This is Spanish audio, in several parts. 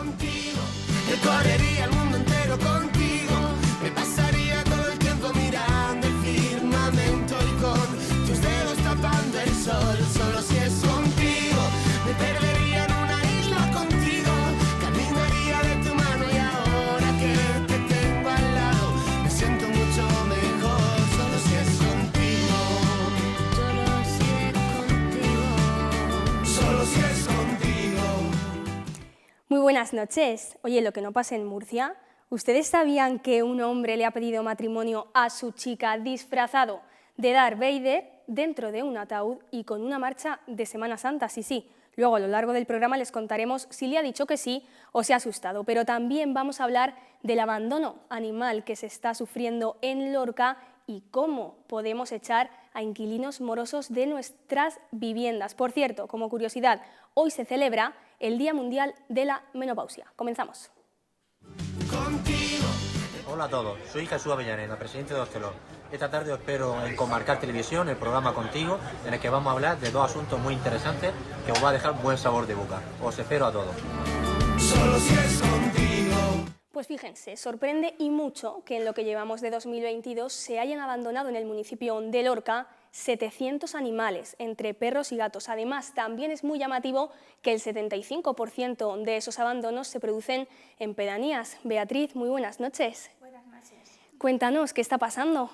contigo, recorrería el mundo entero contigo, me pasaría todo el tiempo mirando el firmamento y con tus dedos tapando el sol, solo si es contigo, me perdería en una isla contigo, caminaría de tu mano y ahora que te tengo al lado, me siento mucho mejor, solo si es contigo, solo si es contigo, solo si es contigo. Muy buenas noches. Oye, lo que no pasa en Murcia, ¿ustedes sabían que un hombre le ha pedido matrimonio a su chica disfrazado de Darth Vader dentro de un ataúd y con una marcha de Semana Santa? Sí, sí. Luego a lo largo del programa les contaremos si le ha dicho que sí o se ha asustado, pero también vamos a hablar del abandono animal que se está sufriendo en Lorca y cómo podemos echar a inquilinos morosos de nuestras viviendas. Por cierto, como curiosidad, hoy se celebra el Día Mundial de la Menopausia. Comenzamos. Hola a todos, soy Jesús Avellaneda, presidente de Hostelón. Esta tarde os espero en Comarcal Televisión, el programa Contigo, en el que vamos a hablar de dos asuntos muy interesantes que os va a dejar buen sabor de boca. Os espero a todos. Solo si es contigo. Pues fíjense, sorprende y mucho que en lo que llevamos de 2022 se hayan abandonado en el municipio de Lorca 700 animales, entre perros y gatos. Además, también es muy llamativo que el 75% de esos abandonos se producen en pedanías. Beatriz, muy buenas noches. Buenas noches. Cuéntanos, ¿qué está pasando?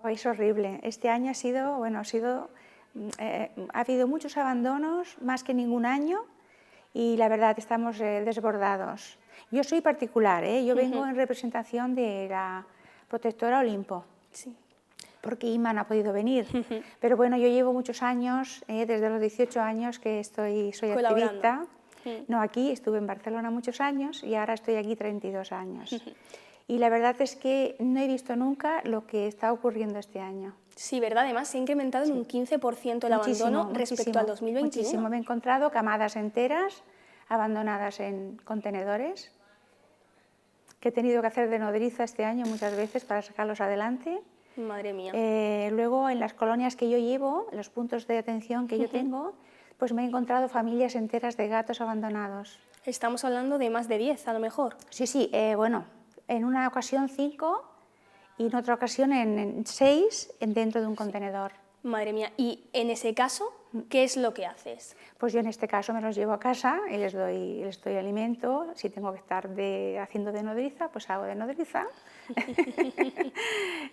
Es horrible. Este año ha habido muchos abandonos, más que ningún año, y la verdad estamos desbordados. Yo soy particular, yo vengo en representación de la protectora Olimpo. Sí. Porque Inma no ha podido venir. Pero bueno, yo llevo muchos años, desde los 18 años que soy activista. No aquí, estuve en Barcelona muchos años y ahora estoy aquí 32 años. Y la verdad es que no he visto nunca lo que está ocurriendo este año. Sí, ¿verdad? Además se ha incrementado en un 15% el abandono respecto al 2021. Muchísimo. Me he encontrado camadas enteras abandonadas en contenedores, que he tenido que hacer de nodriza este año muchas veces para sacarlos adelante. Madre mía. Luego, en las colonias que yo llevo, los puntos de atención que yo tengo, pues me he encontrado familias enteras de gatos abandonados. Estamos hablando de más de 10, a lo mejor. Sí, bueno, en una ocasión 5 y en otra ocasión en 6 dentro de un contenedor. Madre mía, y en ese caso, ¿qué es lo que haces? Pues yo en este caso me los llevo a casa y les doy alimento. Si tengo que estar haciendo de nodriza, pues hago de nodriza.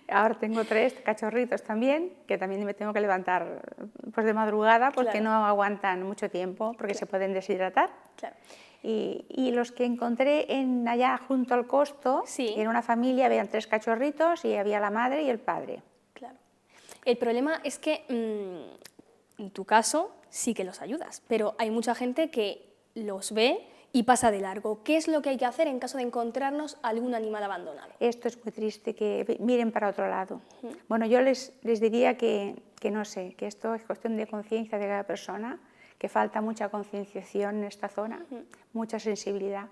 Ahora tengo 3 cachorritos también, que también me tengo que levantar pues de madrugada porque no aguantan mucho tiempo, porque se pueden deshidratar. Claro. Y los que encontré allá junto al costo, en una familia habían 3 cachorritos y había la madre y el padre. Claro. El problema es que en tu caso sí que los ayudas, pero hay mucha gente que los ve y pasa de largo. ¿Qué es lo que hay que hacer en caso de encontrarnos algún animal abandonado? Esto es muy triste, que miren para otro lado. Bueno, yo les diría que no sé, que esto es cuestión de conciencia de cada persona, que falta mucha concienciación en esta zona, mucha sensibilidad,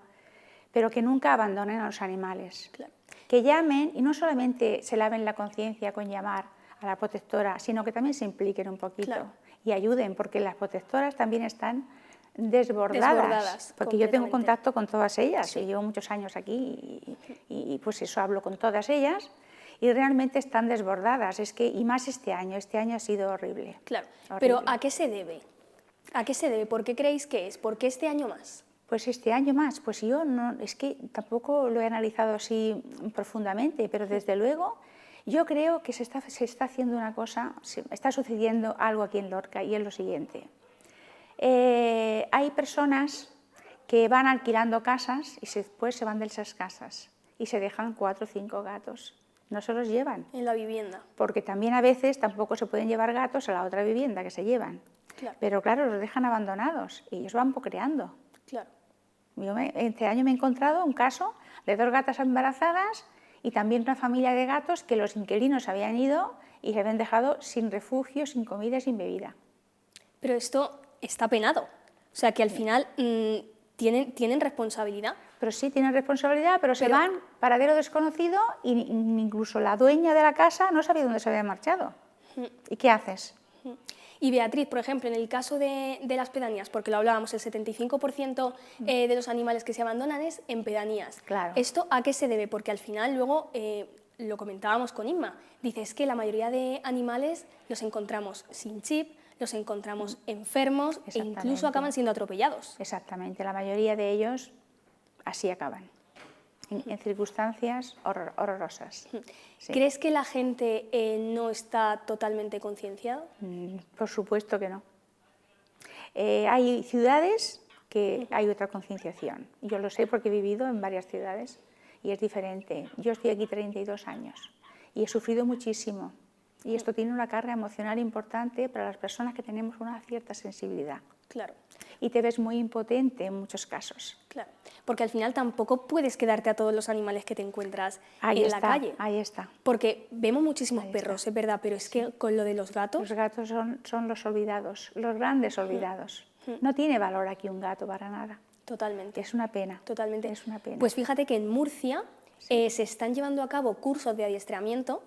pero que nunca abandonen a los animales. Claro. Que llamen y no solamente se laven la conciencia con llamar a la protectora, sino que también se impliquen un poquito y ayuden, porque las protectoras también están desbordadas porque yo tengo contacto con todas ellas, y llevo muchos años aquí y pues eso, hablo con todas ellas y realmente están desbordadas, y más este año ha sido horrible. Claro, horrible. Pero ¿a qué se debe? ¿A qué se debe? ¿Por qué creéis que es? ¿Por qué este año más? Pues este año más, pues yo no, es que tampoco lo he analizado así profundamente, pero desde luego yo creo que se está haciendo una cosa, está sucediendo algo aquí en Lorca, y es lo siguiente. Hay personas que van alquilando casas y después se van de esas casas y se dejan 4 o 5 gatos. No se los llevan. En la vivienda. Porque también a veces tampoco se pueden llevar gatos a la otra vivienda que se llevan. Claro. Pero claro, los dejan abandonados y ellos van procreando. Claro. Este año me he encontrado un caso de 2 gatas embarazadas y también una familia de gatos que los inquilinos habían ido y se habían dejado sin refugio, sin comida y sin bebida. Pero esto está penado. O sea, que al final ¿tienen responsabilidad? Pero sí, tienen responsabilidad, pero se van paradero desconocido y incluso la dueña de la casa no sabía dónde se había marchado. ¿Y qué haces? Y Beatriz, por ejemplo, en el caso de las pedanías, porque lo hablábamos, el 75% de los animales que se abandonan es en pedanías. Claro. ¿Esto a qué se debe? Porque al final luego, lo comentábamos con Inma, dice es que la mayoría de animales los encontramos sin chip, los encontramos enfermos e incluso acaban siendo atropellados. Exactamente, la mayoría de ellos así acaban, en circunstancias horrorosas. Sí. ¿Crees que la gente no está totalmente concienciada? Por supuesto que no. Hay ciudades que hay otra concienciación. Yo lo sé porque he vivido en varias ciudades y es diferente. Yo estoy aquí 32 años y he sufrido muchísimo. Y esto tiene una carga emocional importante para las personas que tenemos una cierta sensibilidad. Claro. Y te ves muy impotente en muchos casos. Claro, porque al final tampoco puedes quedarte a todos los animales que te encuentras en la calle. Ahí está. Porque vemos muchísimos perros, es verdad, pero es que con lo de los gatos... Los gatos son los olvidados, los grandes olvidados. No tiene valor aquí un gato para nada. Totalmente. Es una pena. Totalmente. Es una pena. Pues fíjate que en Murcia se están llevando a cabo cursos de adiestramiento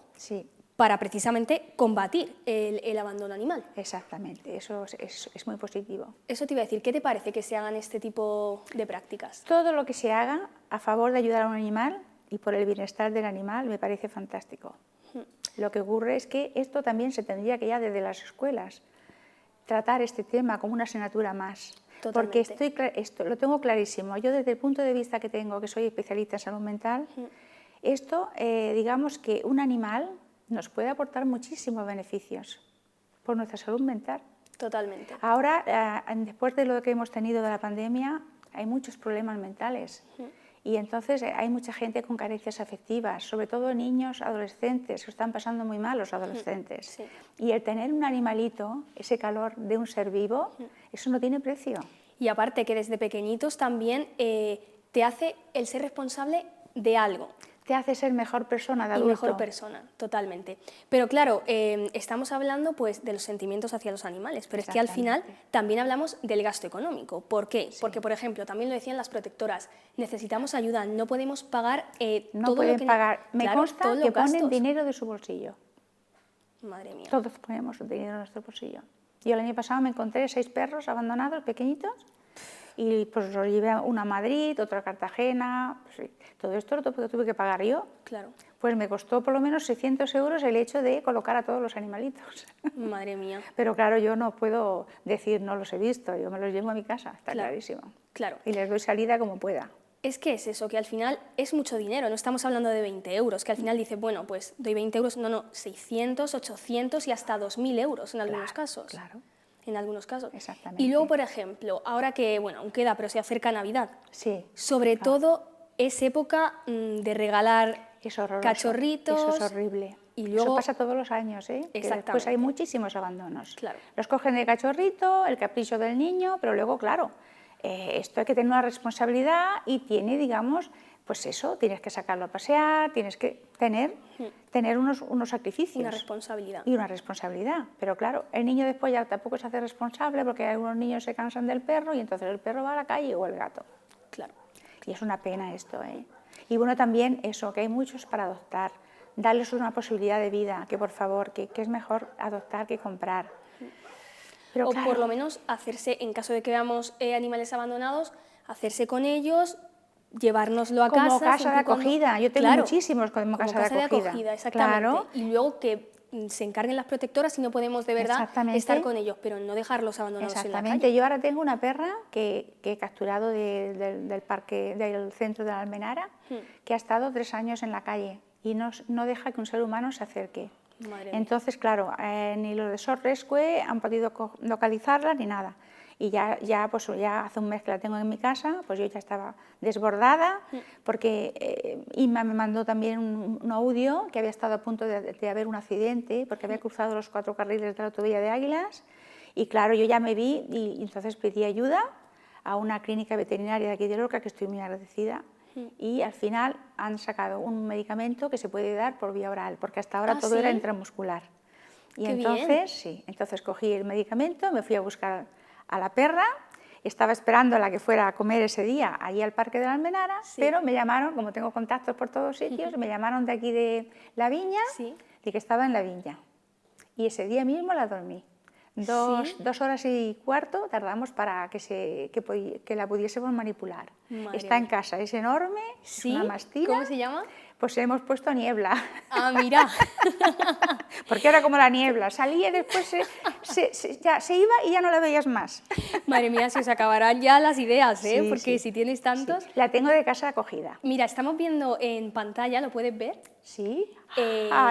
para precisamente combatir el abandono animal. Exactamente, eso es muy positivo. Eso te iba a decir, ¿qué te parece que se hagan este tipo de prácticas? Todo lo que se haga a favor de ayudar a un animal y por el bienestar del animal me parece fantástico. Lo que ocurre es que esto también se tendría que ya desde las escuelas tratar este tema como una asignatura más. Totalmente. Porque esto lo tengo clarísimo. Yo desde el punto de vista que tengo, que soy especialista en salud mental, esto, digamos que un animal nos puede aportar muchísimos beneficios por nuestra salud mental. Totalmente. Ahora, después de lo que hemos tenido de la pandemia, hay muchos problemas mentales y entonces hay mucha gente con carencias afectivas, sobre todo niños, adolescentes, que están pasando muy mal los adolescentes. Sí. Y el tener un animalito, ese calor de un ser vivo, eso no tiene precio. Y aparte que desde pequeñitos también te hace el ser responsable de algo. Te hace ser mejor persona de adulto. Y mejor persona, totalmente. Pero claro, estamos hablando pues, de los sentimientos hacia los animales, pero es que al final también hablamos del gasto económico. ¿Por qué? Porque, por ejemplo, también lo decían las protectoras, necesitamos ayuda, no podemos pagar no todo pueden lo que... pagar. Me consta todos que los ponen gastos. dinero de su bolsillo. Madre mía. Todos ponemos dinero en nuestro bolsillo. Yo el año pasado me encontré 6 perros abandonados, pequeñitos, y pues los llevé una a Madrid, otra a Cartagena. Pues, todo esto lo tuve que pagar yo. Claro. Pues me costó por lo menos 600 euros el hecho de colocar a todos los animalitos. Madre mía. Pero claro, yo no puedo decir no los he visto, yo me los llevo a mi casa, está clarísimo. Claro. Y les doy salida como pueda. Es que es eso, que al final es mucho dinero, no estamos hablando de 20 euros, que al final dice, bueno, pues doy 20 euros, no, 600, 800 y hasta 2.000 euros en algunos casos. Claro. En algunos casos. Exactamente. Y luego, por ejemplo, ahora que, bueno, aún queda, pero se acerca Navidad. Sí. Sobre todo es época de regalar cachorritos. Eso es horrible. Y luego... Eso pasa todos los años, ¿eh? Exactamente. Pues hay muchísimos abandonos. Claro. Los cogen de cachorrito, el capricho del niño, pero luego, claro, esto hay que tener una responsabilidad y tiene, digamos, pues eso, tienes que sacarlo a pasear, tienes que tener unos sacrificios. Una responsabilidad. Y una responsabilidad. Pero claro, el niño después ya tampoco se hace responsable porque algunos niños se cansan del perro y entonces el perro va a la calle o el gato. Claro. Y es una pena esto, ¿eh? Y bueno, también eso, que hay muchos para adoptar. Darles una posibilidad de vida, que por favor, que es mejor adoptar que comprar. Pero, o claro, por lo menos hacerse, en caso de que veamos animales abandonados, hacerse con ellos, llevárnoslo a casa. Como casa de acogida. Yo tengo muchísimos como casa de acogida. Exactamente. Claro. Y luego que se encarguen las protectoras si no podemos de verdad estar con ellos, pero no dejarlos abandonados en la calle. Yo ahora tengo una perra que he capturado del parque, del centro de la Almenara, que ha estado 3 años en la calle y no deja que un ser humano se acerque. Madre mía. Entonces, claro, ni los de SOS Rescue han podido localizarla ni nada. Y ya hace un mes que la tengo en mi casa, pues yo ya estaba desbordada, porque Inma me mandó también un audio que había estado a punto de haber un accidente, porque había cruzado los 4 carriles de la autovía de Águilas, y claro, yo ya me vi y entonces pedí ayuda a una clínica veterinaria de aquí de Lorca, que estoy muy agradecida, y al final han sacado un medicamento que se puede dar por vía oral, porque hasta ahora todo era intramuscular. Y entonces cogí el medicamento, me fui a buscar a la perra, estaba esperando a la que fuera a comer ese día allí al Parque de la Almenara, pero me llamaron, como tengo contactos por todos sitios, me llamaron de aquí de La Viña, de que estaba en La Viña. Y ese día mismo la dormí. 2 horas y cuarto tardamos para que la pudiésemos manipular. Madre Está en mía. casa, es enorme, es una mastina. ¿Cómo se llama? Pues le hemos puesto Niebla. Ah, mira. Porque era como la niebla, salía y después se iba y ya no la veías más. Madre mía, se os acabarán ya las ideas, ¿eh? Sí, Porque sí. si tienes tantos... Sí. La tengo de casa de acogida. Mira, estamos viendo en pantalla, ¿lo puedes ver? ¿Sí?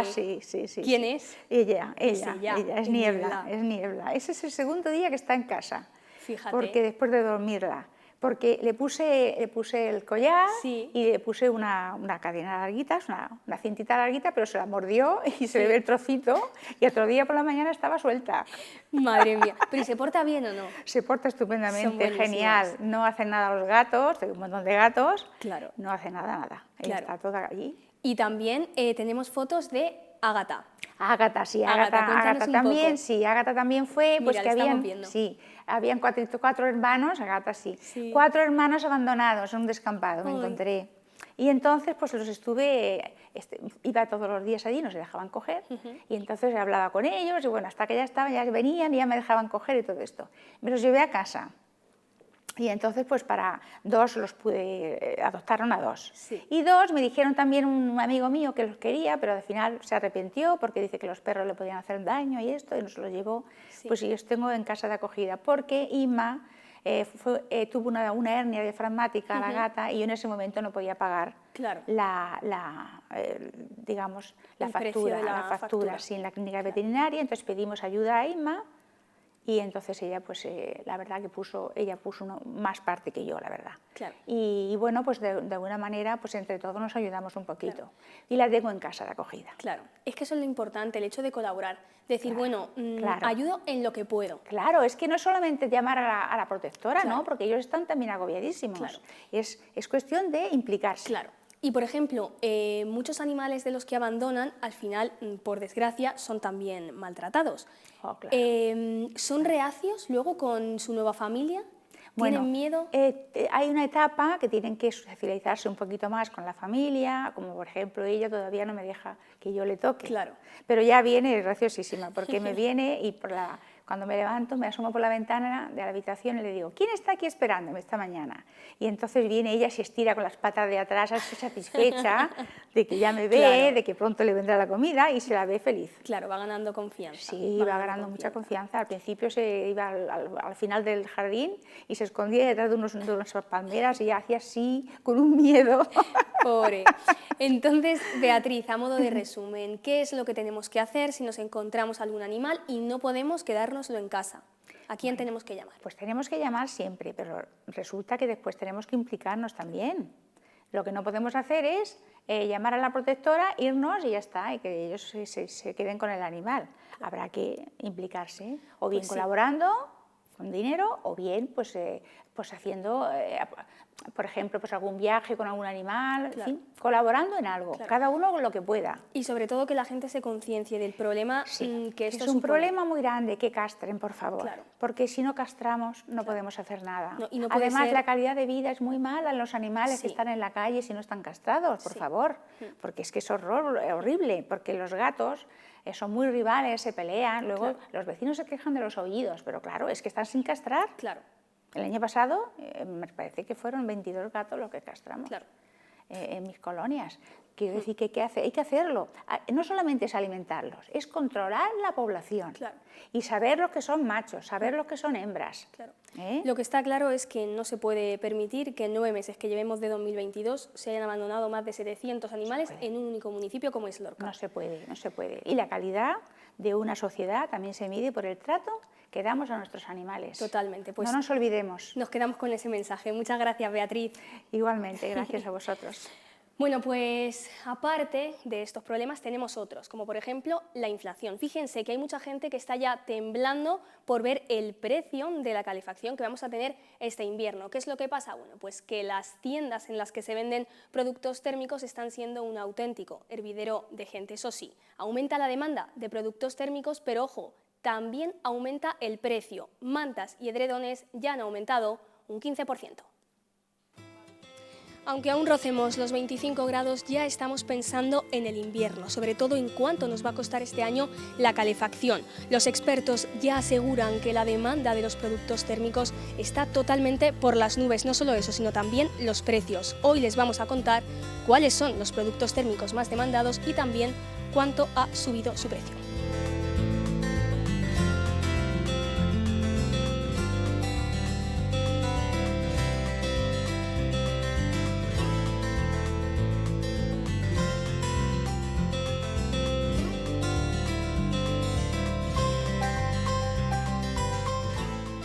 Sí, sí, sí. ¿Quién sí. es? Ella, Es ella, es es Niebla, Niebla. es Niebla. Ese es el segundo día que está en casa. Fíjate. Porque después de dormirla. Porque le puse el collar Sí. y le puse una cadena larguita, una cintita larguita, pero se la mordió y se le ve el trocito y otro día por la mañana estaba suelta. Madre mía. ¿Pero y se porta bien o no? Se porta Son estupendamente, buenísimas. genial. No hacen nada los gatos, tengo un montón de gatos. Claro. No hace nada. Ella Claro. está toda allí. Y también tenemos fotos de Ágata. Ágata, sí, Ágata, cuéntanos Ágata un también, poco. sí, Ágata también fue, pues Mira, que la estamos habían, viendo. sí, habían 4 hermanos, Ágata sí, Sí. 4 hermanos abandonados en un descampado, me Ay. encontré. Y entonces pues los iba todos los días allí, nos dejaban coger, y entonces hablaba con ellos, y bueno, hasta que ya estaban, ya venían y ya me dejaban coger y todo esto. Me los llevé a casa. Y entonces, pues para 2 los adoptaron a 2. Sí. Y 2 me dijeron también un amigo mío que los quería, pero al final se arrepintió porque dice que los perros le podían hacer daño y esto, y nos los llevó. Sí. Pues y los tengo en casa de acogida, porque Inma tuvo una hernia diafragmática, la gata, y yo en ese momento no podía pagar Claro. digamos, la El precio factura, de la factura. sí, en la clínica veterinaria. Entonces pedimos ayuda a Inma. Y entonces ella, pues la verdad que puso más parte que yo, la verdad. Claro. Y bueno, pues de alguna manera, pues entre todos nos ayudamos un poquito. Claro. Y la tengo en casa de acogida. Claro, es que eso es lo importante, el hecho de colaborar. Decir, Claro, bueno, claro. ayudo en lo que puedo. Claro, es que no es solamente llamar a la protectora, Claro. ¿no? Porque ellos están también agobiadísimos. Claro. Es cuestión de implicarse. Claro. Y, por ejemplo, muchos animales de los que abandonan, al final, por desgracia, son también maltratados. Oh, claro. ¿Son reacios luego con su nueva familia? Bueno, ¿Tienen miedo? hay una etapa que tienen que socializarse un poquito más con la familia, como por ejemplo ella todavía no me deja que yo le toque. Claro. Pero ya viene, es graciosísima, porque me viene y cuando me levanto me asomo por la ventana de la habitación y le digo, ¿quién está aquí esperándome esta mañana? Y entonces viene ella, se estira con las patas de atrás, así satisfecha de que ya me ve, Claro. de que pronto le vendrá la comida y se la ve feliz. Claro, va ganando confianza. Sí, va ganando mucha confianza. Al principio se iba al final del jardín y se escondía detrás de unas palmeras y hacía así, con un miedo. Pobre. Entonces, Beatriz, a modo de resumen, ¿qué es lo que tenemos que hacer si nos encontramos algún animal y no podemos quedárnoslo en casa? ¿A quién tenemos que llamar? Pues tenemos que llamar siempre, pero resulta que después tenemos que implicarnos también. Lo que no podemos hacer es llamar a la protectora, irnos y ya está, y que ellos se queden con el animal. Habrá que implicarse, o bien Pues sí. colaborando con dinero, o bien pues haciendo, por ejemplo, pues algún viaje con algún animal, Claro. en fin, colaborando en algo, Claro. cada uno con lo que pueda. Y sobre todo que la gente se conciencie del problema Sí, que esto es un supone. problema muy grande, que castren, por favor, Claro. porque si no castramos no podemos hacer nada. No, y no puede Además, ser- la calidad de vida es muy mala en los animales Sí. que están en la calle si no están castrados, por Sí. favor, porque es que es horrible, porque los gatos son muy rivales, se pelean, luego Claro. los vecinos se quejan de los oídos, pero claro, es que están sin castrar. Claro, El año pasado me parece que fueron 22 gatos los que castramos. claro. En mis colonias. Quiero decir que hay que hacerlo. No solamente es alimentarlos, es controlar la población. Claro. Y saber los que son machos, saber los que son hembras. Claro. ¿Eh? Lo que está claro es que no se puede permitir que en 9 meses que llevemos de 2022 se hayan abandonado más de 700 animales en un único municipio como es Lorca. No se puede, no se puede. Y la calidad de una sociedad también se mide por el trato que damos a nuestros animales. Totalmente. Pues No nos olvidemos. nos quedamos con ese mensaje. Muchas gracias, Beatriz. Igualmente, gracias a vosotros. Bueno, pues aparte de estos problemas tenemos otros, como por ejemplo la inflación. Fíjense que hay mucha gente que está ya temblando por ver el precio de la calefacción que vamos a tener este invierno. ¿Qué es lo que pasa? Bueno, pues que las tiendas en las que se venden productos térmicos están siendo un auténtico hervidero de gente. Eso sí, aumenta la demanda de productos térmicos, pero ojo, también aumenta el precio. Mantas y edredones ya han aumentado un 15%. Aunque aún rocemos los 25 grados, ya estamos pensando en el invierno, sobre todo en cuánto nos va a costar este año la calefacción. Los expertos ya aseguran que la demanda de los productos térmicos está totalmente por las nubes, no solo eso, sino también los precios. Hoy les vamos a contar cuáles son los productos térmicos más demandados y también cuánto ha subido su precio.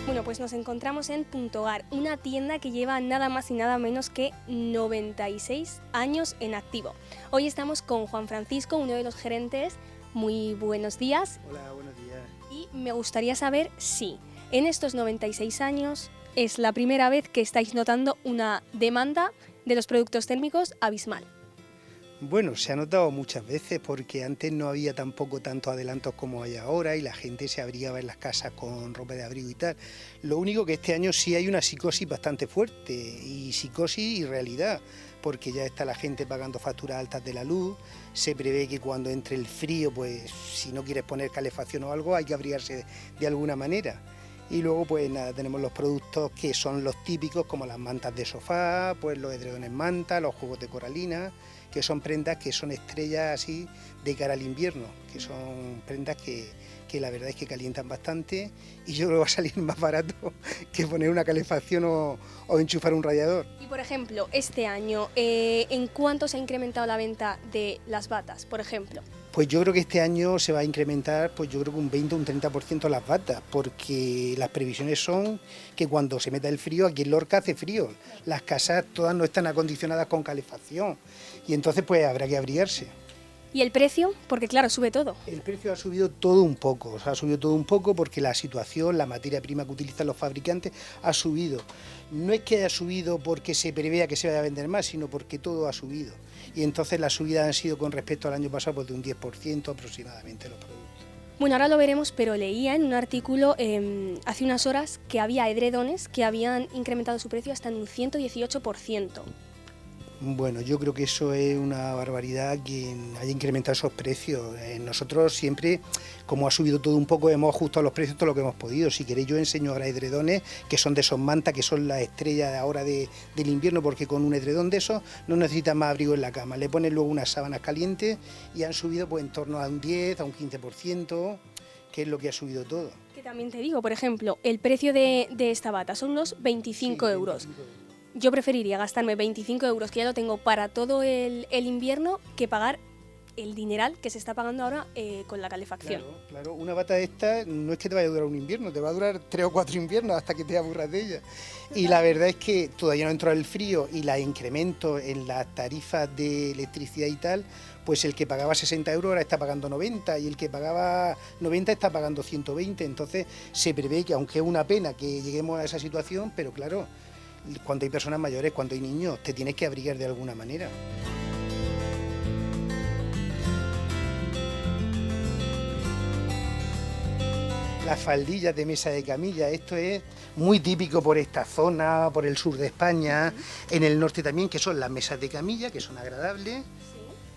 Bueno, pues nos encontramos en Puntogar, una tienda que lleva nada más y nada menos que 96 años en activo. Hoy estamos con Juan Francisco, uno de los gerentes. Muy buenos días. Hola, buenos días. Y me gustaría saber si en estos 96 años es la primera vez que estáis notando una demanda de los productos térmicos abismal. Bueno, se ha notado muchas veces porque antes no había tampoco tantos adelantos como hay ahora y la gente se abrigaba en las casas con ropa de abrigo y tal. Lo único que este año sí hay una psicosis bastante fuerte, y psicosis y realidad, porque ya está la gente pagando facturas altas de la luz. Se prevé que cuando entre el frío, pues si no quieres poner calefacción o algo, hay que abrigarse de alguna manera. Y luego pues nada, tenemos los productos que son los típicos, como las mantas de sofá, pues los edredones manta, los juegos de coralina, que son prendas que son estrellas así de cara al invierno, que son prendas que la verdad es que calientan bastante, y yo creo que va a salir más barato que poner una calefacción o enchufar un radiador. Y por ejemplo, este año, ¿en cuánto se ha incrementado la venta de las batas, por ejemplo? Pues yo creo que este año se va a incrementar, pues yo creo que un 20 o un 30% las batas, porque las previsiones son que cuando se meta el frío, aquí en Lorca hace frío, las casas todas no están acondicionadas con calefacción, y entonces pues habrá que abrigarse. ¿Y el precio? Porque claro, sube todo. El precio ha subido todo un poco, o sea, ha subido todo un poco porque la situación, la materia prima que utilizan los fabricantes ha subido. No es que haya subido porque se prevea que se vaya a vender más, sino porque todo ha subido. Y entonces las subidas han sido con respecto al año pasado pues de un 10% aproximadamente los productos. Bueno, ahora lo veremos, pero leía en un artículo hace unas horas que había edredones que habían incrementado su precio hasta en un 118%. Bueno, yo creo que eso es una barbaridad que haya incrementado esos precios. Nosotros siempre, como ha subido todo un poco, hemos ajustado los precios todo lo que hemos podido. Si queréis yo enseño ahora edredones, que son de esos mantas, que son la estrella ahora del invierno, porque con un edredón de esos no necesitas más abrigo en la cama. Le pones luego unas sábanas calientes y han subido pues en torno a un 10, a un 15%, que es lo que ha subido todo. Que también te digo, por ejemplo, el precio de esta bata son unos 25 euros. Yo preferiría gastarme 25 euros, que ya lo tengo para todo el invierno, que pagar el dineral que se está pagando ahora con la calefacción. Claro, una bata de esta no es que te vaya a durar un invierno, te va a durar 3 o 4 inviernos hasta que te aburras de ella. Y la verdad es que todavía no entró el frío y la incremento en las tarifas de electricidad y tal, pues el que pagaba 60 euros ahora está pagando 90, y el que pagaba 90 está pagando 120. Entonces se prevé que, aunque es una pena que lleguemos a esa situación, pero claro, cuando hay personas mayores, cuando hay niños, te tienes que abrigar de alguna manera. Las faldillas de mesa de camilla, esto es muy típico por esta zona, por el sur de España, en el norte también, que son las mesas de camilla, que son agradables.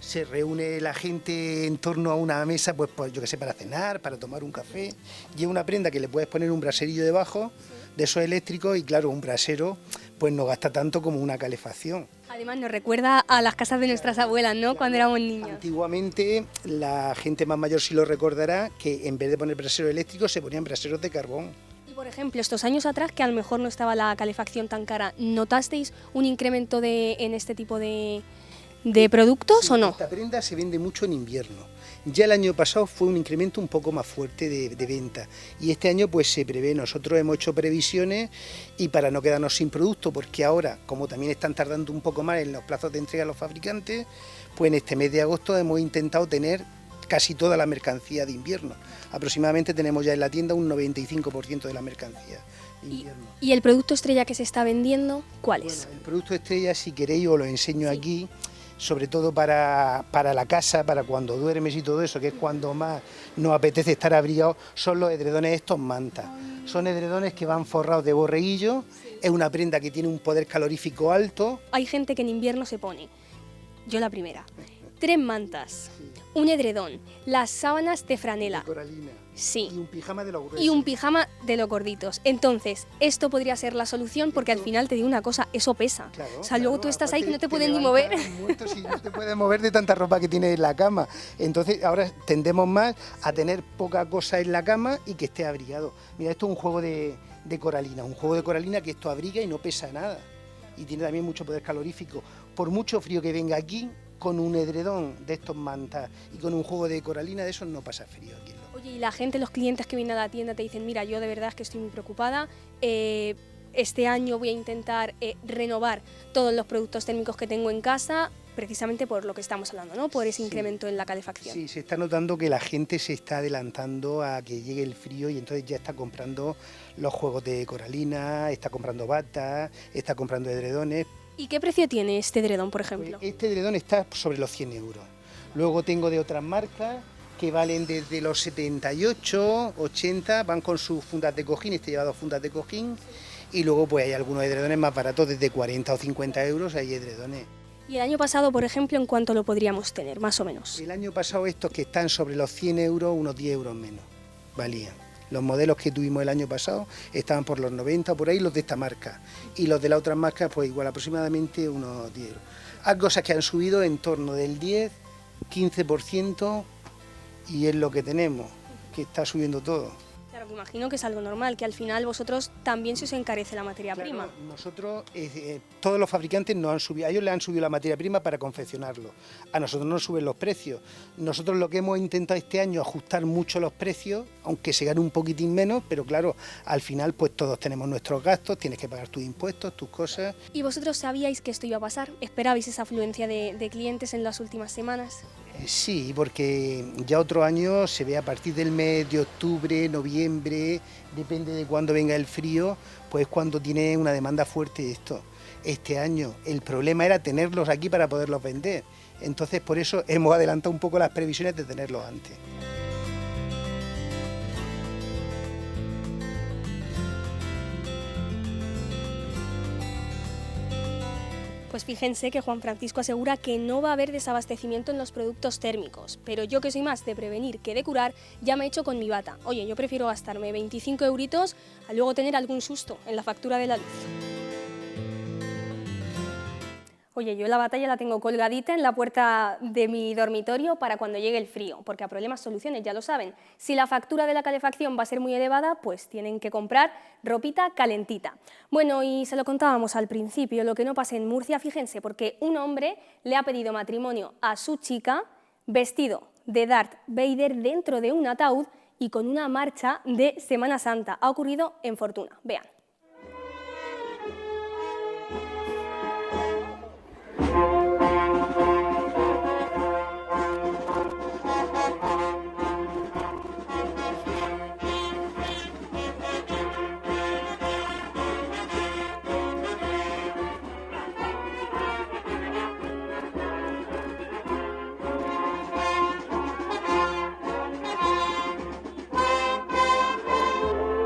Se reúne la gente en torno a una mesa, pues yo qué sé, para cenar, para tomar un café. Y es una prenda que le puedes poner un braserillo debajo, de esos eléctricos, y claro, un brasero pues no gasta tanto como una calefacción. Además nos recuerda a las casas de nuestras abuelas, ¿no? Cuando éramos niños. Antiguamente la gente más mayor sí lo recordará, que en vez de poner braseros eléctricos se ponían braseros de carbón. Y por ejemplo, estos años atrás, que a lo mejor no estaba la calefacción tan cara, ¿notasteis un incremento en este tipo de productos Sí, o no? Esta prenda se vende mucho en invierno. Ya el año pasado fue un incremento un poco más fuerte de venta, y este año pues se prevé. Nosotros hemos hecho previsiones, y para no quedarnos sin producto, porque ahora, como también están tardando un poco más en los plazos de entrega a los fabricantes, pues en este mes de agosto hemos intentado tener casi toda la mercancía de invierno. Aproximadamente tenemos ya en la tienda un 95% de la mercancía de invierno. ¿Y el producto estrella que se está vendiendo, cuál es? Bueno, el producto estrella, si queréis, os lo enseño aquí, sobre todo para la casa, para cuando duermes y todo eso, que es cuando más nos apetece estar abrigados, son los edredones estos mantas. Son edredones que van forrados de borreguillo es una prenda que tiene un poder calorífico alto. Hay gente que en invierno se pone, yo la primera, 3 mantas, un edredón, las sábanas de franela. De coralina. Sí. Y un pijama de los gruesos. Y un pijama de los gorditos. Entonces, esto podría ser la solución porque al final te digo una cosa, eso pesa. Claro, o sea, luego claro, tú estás ahí que no te puedes ni levantas mover. muerto si no te puedes mover de tanta ropa que tienes en la cama. Entonces, ahora tendemos más a tener poca cosa en la cama y que esté abrigado. Mira, esto es un juego de coralina, que esto abriga y no pesa nada. Y tiene también mucho poder calorífico. Por mucho frío que venga aquí, con un edredón de estos mantas y con un juego de coralina de esos no pasa frío aquí. Oye, y la gente, los clientes que vienen a la tienda te dicen, mira, yo de verdad es que estoy muy preocupada, este año voy a intentar renovar todos los productos térmicos que tengo en casa, precisamente por lo que estamos hablando, ¿no? Por ese incremento en la calefacción. Sí, se está notando que la gente se está adelantando a que llegue el frío y entonces ya está comprando los juegos de coralina, está comprando batas, está comprando edredones. ¿Y qué precio tiene este edredón, por ejemplo? Pues este edredón está sobre los 100 euros. Luego tengo de otras marcas que valen desde los 78, 80, van con sus fundas de cojín, este lleva 2 fundas de cojín, y luego pues hay algunos edredones más baratos, desde 40 o 50 euros hay edredones. Y el año pasado, por ejemplo, ¿en cuánto lo podríamos tener, más o menos? El año pasado estos que están sobre los 100 euros, unos 10 euros menos valían. Los modelos que tuvimos el año pasado estaban por los 90 o por ahí, los de esta marca, y los de las otras marcas pues igual, aproximadamente unos 10 euros. Hay cosas que han subido en torno del 10, 15%, y es lo que tenemos, que está subiendo todo. Claro, me imagino que es algo normal, que al final vosotros también se os encarece la materia prima. Nosotros, todos los fabricantes nos han subido, a ellos les han subido la materia prima para confeccionarlo, a nosotros nos suben los precios. Nosotros lo que hemos intentado este año es ajustar mucho los precios, aunque se gane un poquitín menos, pero claro, al final pues todos tenemos nuestros gastos, tienes que pagar tus impuestos, tus cosas. ¿Y vosotros sabíais que esto iba a pasar? ¿Esperabais esa afluencia de clientes en las últimas semanas? Sí, porque ya otro año se ve a partir del mes de octubre, noviembre, depende de cuándo venga el frío, pues cuando tiene una demanda fuerte de esto. Este año el problema era tenerlos aquí para poderlos vender, entonces por eso hemos adelantado un poco las previsiones de tenerlos antes. Pues fíjense que Juan Francisco asegura que no va a haber desabastecimiento en los productos térmicos, pero yo que soy más de prevenir que de curar, ya me he hecho con mi bata. Oye, yo prefiero gastarme 25 euritos a luego tener algún susto en la factura de la luz. Oye, yo la bata ya la tengo colgadita en la puerta de mi dormitorio para cuando llegue el frío, porque a problemas soluciones, ya lo saben. Si la factura de la calefacción va a ser muy elevada, pues tienen que comprar ropita calentita. Bueno, y se lo contábamos al principio, lo que no pasa en Murcia, fíjense, porque un hombre le ha pedido matrimonio a su chica vestido de Darth Vader dentro de un ataúd y con una marcha de Semana Santa. Ha ocurrido en Fortuna. Vean.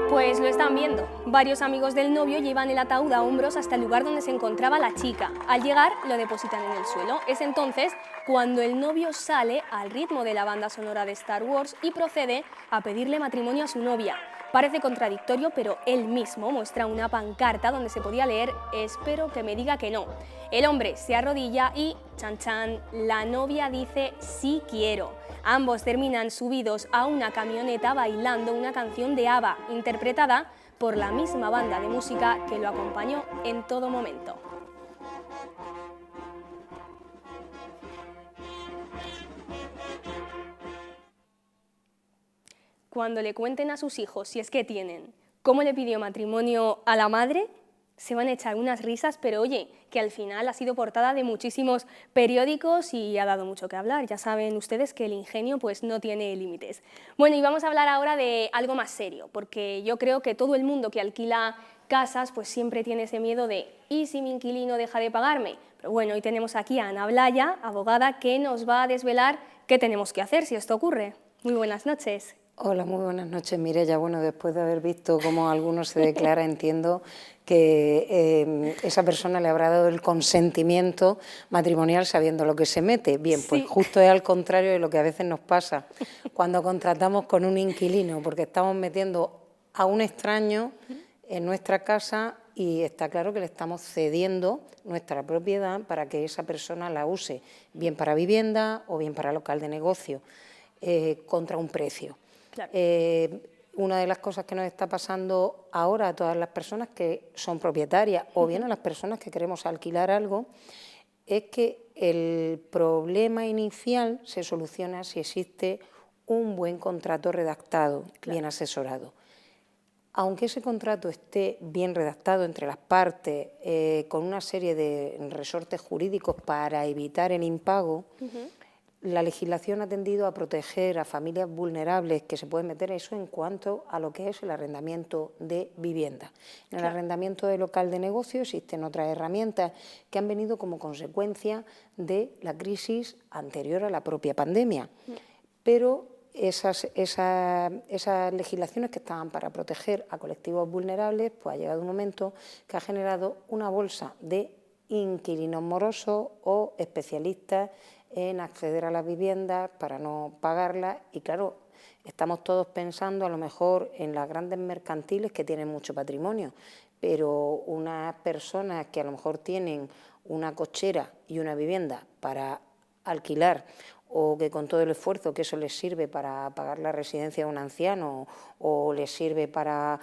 Pues lo están viendo. Varios amigos del novio llevan el ataúd a hombros hasta el lugar donde se encontraba la chica. Al llegar, lo depositan en el suelo. Es entonces cuando el novio sale al ritmo de la banda sonora de Star Wars y procede a pedirle matrimonio a su novia. Parece contradictorio, pero él mismo muestra una pancarta donde se podía leer «Espero que me diga que no». El hombre se arrodilla y, chan chan, la novia dice «Sí quiero». Ambos terminan subidos a una camioneta bailando una canción de ABBA, interpretada por la misma banda de música que lo acompañó en todo momento. Cuando le cuenten a sus hijos, si es que tienen, cómo le pidió matrimonio a la madre, se van a echar unas risas, pero oye, que al final ha sido portada de muchísimos periódicos y ha dado mucho que hablar. Ya saben ustedes que el ingenio pues no tiene límites. Bueno, y vamos a hablar ahora de algo más serio, porque yo creo que todo el mundo que alquila casas pues siempre tiene ese miedo de ¿y si mi inquilino deja de pagarme? Pero bueno, hoy tenemos aquí a Ana Blaya, abogada, que nos va a desvelar qué tenemos que hacer si esto ocurre. Muy buenas noches. Hola, muy buenas noches, Mireia. Bueno, después de haber visto cómo alguno se declara, entiendo que esa persona le habrá dado el consentimiento matrimonial sabiendo lo que se mete. Bien, pues Sí. justo es al contrario de lo que a veces nos pasa cuando contratamos con un inquilino, porque estamos metiendo a un extraño en nuestra casa y está claro que le estamos cediendo nuestra propiedad para que esa persona la use, bien para vivienda o bien para local de negocio, contra un precio. Claro. Una de las cosas que nos está pasando ahora a todas las personas que son propietarias o bien a las personas que queremos alquilar algo es que el problema inicial se soluciona si existe un buen contrato redactado, bien asesorado. Aunque ese contrato esté bien redactado entre las partes, con una serie de resortes jurídicos para evitar el impago, la legislación ha tendido a proteger a familias vulnerables que se pueden meter eso en cuanto a lo que es el arrendamiento de vivienda. En el arrendamiento de local de negocio existen otras herramientas que han venido como consecuencia de la crisis anterior a la propia pandemia. Pero esas legislaciones que estaban para proteger a colectivos vulnerables, pues ha llegado un momento que ha generado una bolsa de inquilinos morosos o especialistas en acceder a las viviendas para no pagarlas y claro, estamos todos pensando a lo mejor en las grandes mercantiles que tienen mucho patrimonio, pero unas personas que a lo mejor tienen una cochera y una vivienda para alquilar o que con todo el esfuerzo que eso les sirve para pagar la residencia de un anciano o les sirve para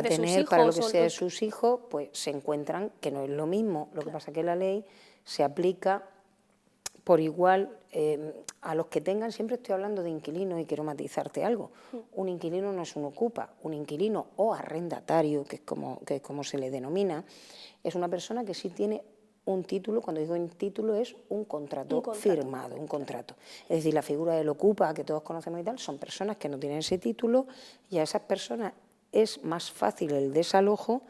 tener para lo que sea de sus hijos, pues se encuentran que no es lo mismo. Lo que pasa es que la ley se aplica por igual a los que tengan, siempre estoy hablando de inquilinos y quiero matizarte algo, un inquilino no es un ocupa, un inquilino o arrendatario, que es como se le denomina, es una persona que sí tiene un título, cuando digo un título es un contrato firmado, un contrato. Es decir, la figura del ocupa que todos conocemos y tal, son personas que no tienen ese título y a esas personas es más fácil el desalojo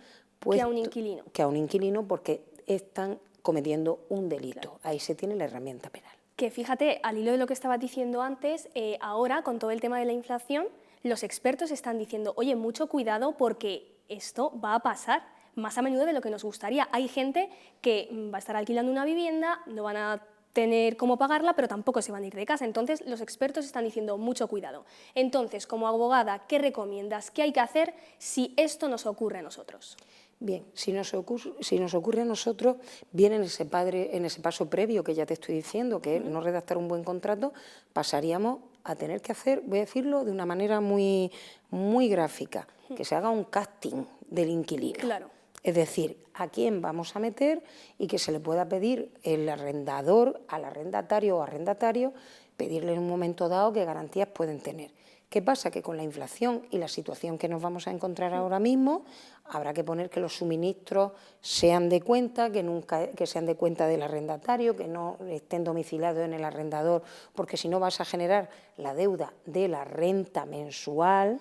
que a un inquilino. Que a un inquilino porque están cometiendo un delito. Ahí se tiene la herramienta penal. Que fíjate, al hilo de lo que estabas diciendo antes, ahora con todo el tema de la inflación, los expertos están diciendo, oye, mucho cuidado porque esto va a pasar más a menudo de lo que nos gustaría. Hay gente que va a estar alquilando una vivienda, no van a tener cómo pagarla, pero tampoco se van a ir de casa. Entonces, los expertos están diciendo mucho cuidado. Entonces, como abogada, ¿qué recomiendas? ¿Qué hay que hacer si esto nos ocurre a nosotros? Bien, si nos ocurre a nosotros, viene en ese paso previo que ya te estoy diciendo, que es no redactar un buen contrato, pasaríamos a tener que hacer, voy a decirlo de una manera muy, muy gráfica, que se haga un casting del inquilino. Claro. Es decir, a quién vamos a meter y que se le pueda pedir el arrendador al arrendatario o arrendatario, pedirle en un momento dado qué garantías pueden tener. ¿Qué pasa? Que con la inflación y la situación que nos vamos a encontrar ahora mismo, habrá que poner que los suministros sean de cuenta, que sean de cuenta del arrendatario, que no estén domiciliados en el arrendador, porque si no vas a generar la deuda de la renta mensual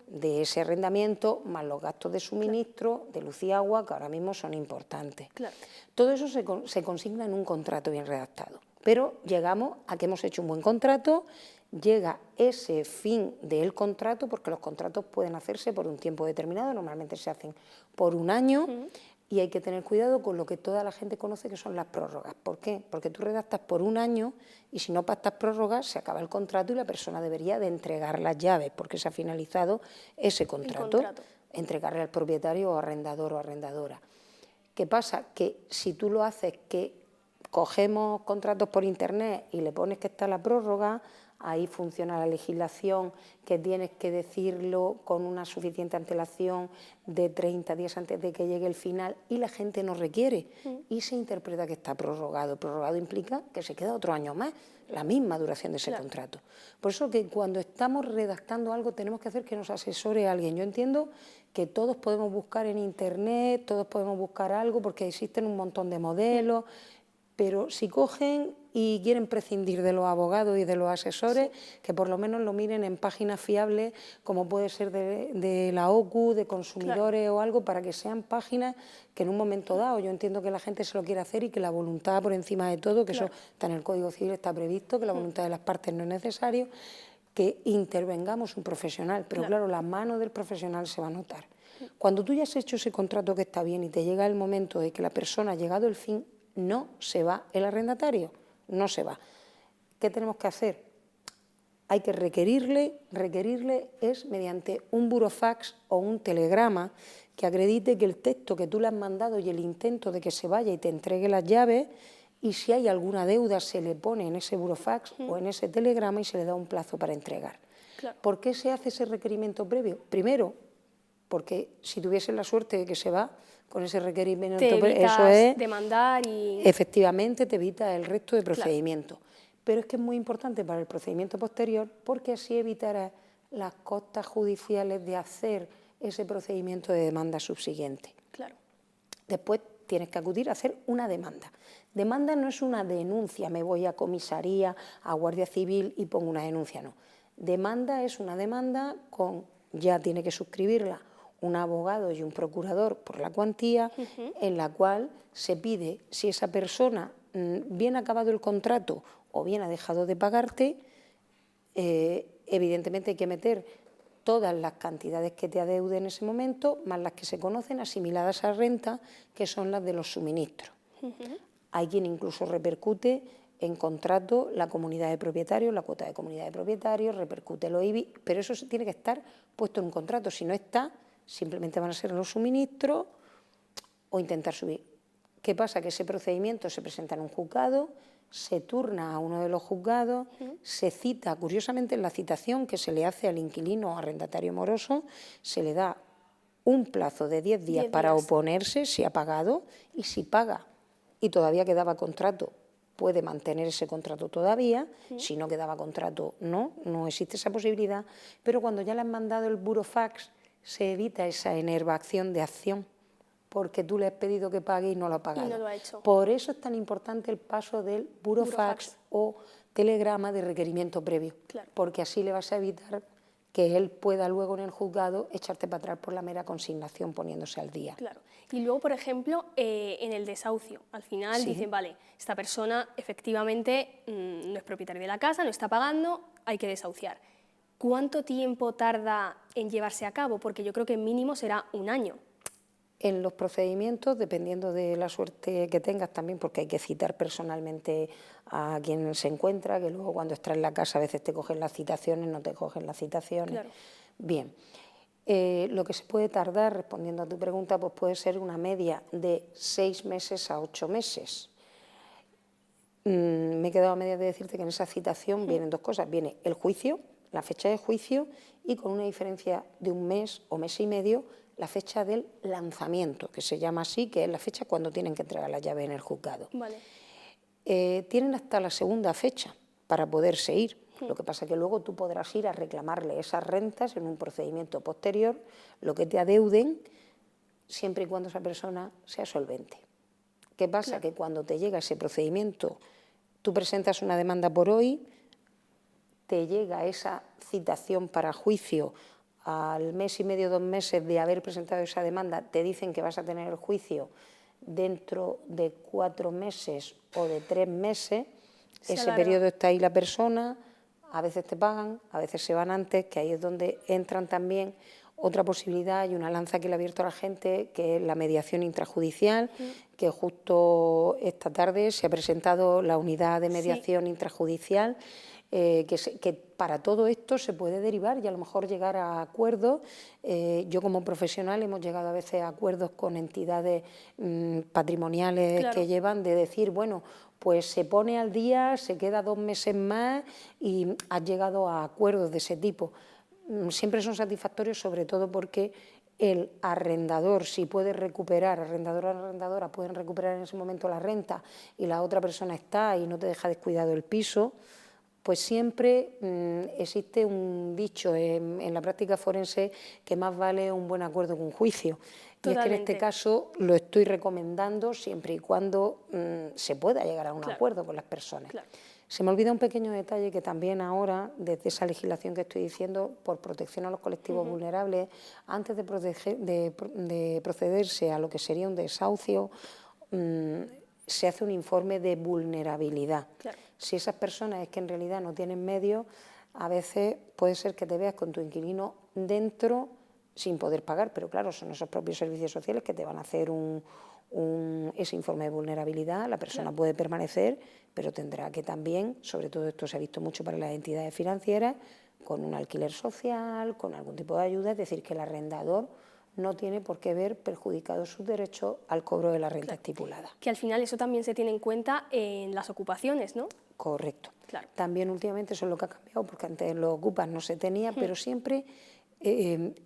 de ese arrendamiento, más los gastos de suministro, de luz y agua, que ahora mismo son importantes. Claro. Todo eso se consigna en un contrato bien redactado. Pero llegamos a que hemos hecho un buen contrato, llega ese fin del contrato, porque los contratos pueden hacerse por un tiempo determinado, normalmente se hacen por un año, y hay que tener cuidado con lo que toda la gente conoce que son las prórrogas. ¿Por qué? Porque tú redactas por un año y si no pactas prórrogas se acaba el contrato y la persona debería de entregar las llaves porque se ha finalizado ese contrato. Entregarle al propietario o arrendador o arrendadora. ¿Qué pasa? Que si tú lo haces que cogemos contratos por internet y le pones que está la prórroga, ahí funciona la legislación, que tienes que decirlo con una suficiente antelación de 30 días antes de que llegue el final y la gente no requiere y se interpreta que está prorrogado. Prorrogado implica que se queda otro año más, la misma duración de ese contrato. Por eso que cuando estamos redactando algo tenemos que hacer que nos asesore alguien. Yo entiendo que todos podemos buscar en internet, todos podemos buscar algo porque existen un montón de modelos, pero si cogen y quieren prescindir de los abogados y de los asesores, que por lo menos lo miren en páginas fiables, como puede ser de la OCU, de consumidores o algo, para que sean páginas que en un momento dado, yo entiendo que la gente se lo quiere hacer y que la voluntad por encima de todo, que eso está en el Código Civil, está previsto, que la voluntad de las partes no es necesario, que intervengamos un profesional, pero claro, la mano del profesional se va a notar. Cuando tú ya has hecho ese contrato que está bien y te llega el momento de que la persona ha llegado el fin, no se va el arrendatario, no se va. ¿Qué tenemos que hacer? Hay que requerirle es mediante un burofax o un telegrama que acredite que el texto que tú le has mandado y el intento de que se vaya y te entregue las llaves, y si hay alguna deuda se le pone en ese burofax o en ese telegrama y se le da un plazo para entregar. Claro. ¿Por qué se hace ese requerimiento previo? Primero, porque si tuviese la suerte de que se va con ese requerimiento previo, eso es demandar y... Efectivamente, te evita el resto de procedimientos. Claro. Pero es que es muy importante para el procedimiento posterior porque así evitarás las costas judiciales de hacer ese procedimiento de demanda subsiguiente. Claro. Después tienes que acudir a hacer una demanda. Demanda no es una denuncia, me voy a comisaría, a Guardia Civil y pongo una denuncia, no. Demanda es una demanda con, ya tiene que suscribirla un abogado y un procurador por la cuantía, en la cual se pide, si esa persona bien ha acabado el contrato o bien ha dejado de pagarte, evidentemente hay que meter todas las cantidades que te adeude en ese momento, más las que se conocen asimiladas a renta, que son las de los suministros. Hay quien incluso repercute en contrato la comunidad de propietarios, la cuota de comunidad de propietarios, repercute los IBI, pero eso tiene que estar puesto en un contrato. Si no está, simplemente van a ser los suministros o intentar subir. ¿Qué pasa? Que ese procedimiento se presenta en un juzgado, se turna a uno de los juzgados, se cita, curiosamente en la citación que se le hace al inquilino o arrendatario moroso, se le da un plazo de 10 días para oponerse si ha pagado, y si paga y todavía quedaba contrato, puede mantener ese contrato todavía, si no quedaba contrato no existe esa posibilidad, pero cuando ya le han mandado el burofax se evita esa enervación de acción, porque tú le has pedido que pague y no lo ha pagado. Y no lo ha hecho. Por eso es tan importante el paso del burofax o telegrama de requerimiento previo, claro, porque así le vas a evitar que él pueda luego en el juzgado echarte para atrás por la mera consignación poniéndose al día. Claro. Y luego, por ejemplo, en el desahucio, al final dicen, vale, esta persona efectivamente no es propietaria de la casa, no está pagando, hay que desahuciar. ¿Cuánto tiempo tarda en llevarse a cabo? Porque yo creo que mínimo será un año. En los procedimientos, dependiendo de la suerte que tengas también, porque hay que citar personalmente a quien se encuentra, que luego cuando estás en la casa a veces te cogen las citaciones, no te cogen las citaciones. Claro. Bien, lo que se puede tardar, respondiendo a tu pregunta, pues puede ser una media de 6 meses a 8 meses. Me he quedado a media de decirte que en esa citación vienen dos cosas. Viene el juicio, la fecha de juicio, y con una diferencia de un mes o mes y medio, la fecha del lanzamiento, que se llama así, que es la fecha cuando tienen que entregar la llave en el juzgado. Vale. Tienen hasta la segunda fecha para poderse ir. Lo que pasa es que luego tú podrás ir a reclamarle esas rentas en un procedimiento posterior, lo que te adeuden, siempre y cuando esa persona sea solvente. ¿Qué pasa? Claro. Que cuando te llega ese procedimiento, tú presentas una demanda por hoy, te llega esa citación para juicio al mes y medio, 2 meses de haber presentado esa demanda, te dicen que vas a tener el juicio dentro de 4 meses o de 3 meses, ese periodo está ahí la persona, a veces te pagan, a veces se van antes, que ahí es donde entran también otra posibilidad y una lanza que le ha abierto a la gente, que es la mediación intrajudicial, que justo esta tarde se ha presentado la unidad de mediación intrajudicial, que para todo esto se puede derivar y a lo mejor llegar a acuerdos. Yo como profesional hemos llegado a veces a acuerdos con entidades patrimoniales que llevan de decir, bueno, pues se pone al día, se queda 2 meses más y has llegado a acuerdos de ese tipo. Siempre son satisfactorios, sobre todo porque el arrendador, si puede recuperar, arrendador o arrendadora pueden recuperar en ese momento la renta y la otra persona está y no te deja descuidado el piso, pues siempre existe un dicho en la práctica forense que más vale un buen acuerdo que un juicio. Totalmente. Y es que en este caso lo estoy recomendando siempre y cuando se pueda llegar a un acuerdo con las personas. Claro. Se me olvida un pequeño detalle que también ahora, desde esa legislación que estoy diciendo, por protección a los colectivos vulnerables, antes de procederse a lo que sería un desahucio, se hace un informe de vulnerabilidad. Claro. Si esas personas es que en realidad no tienen medios, a veces puede ser que te veas con tu inquilino dentro sin poder pagar, pero claro, son esos propios servicios sociales que te van a hacer ese informe de vulnerabilidad, la persona puede permanecer, pero tendrá que también, sobre todo esto se ha visto mucho para las entidades financieras, con un alquiler social, con algún tipo de ayuda, es decir, que el arrendador no tiene por qué ver perjudicado su derecho al cobro de la renta estipulada. Que al final eso también se tiene en cuenta en las ocupaciones, ¿no? Correcto. Claro. También últimamente eso es lo que ha cambiado, porque antes los ocupas no se tenía, pero siempre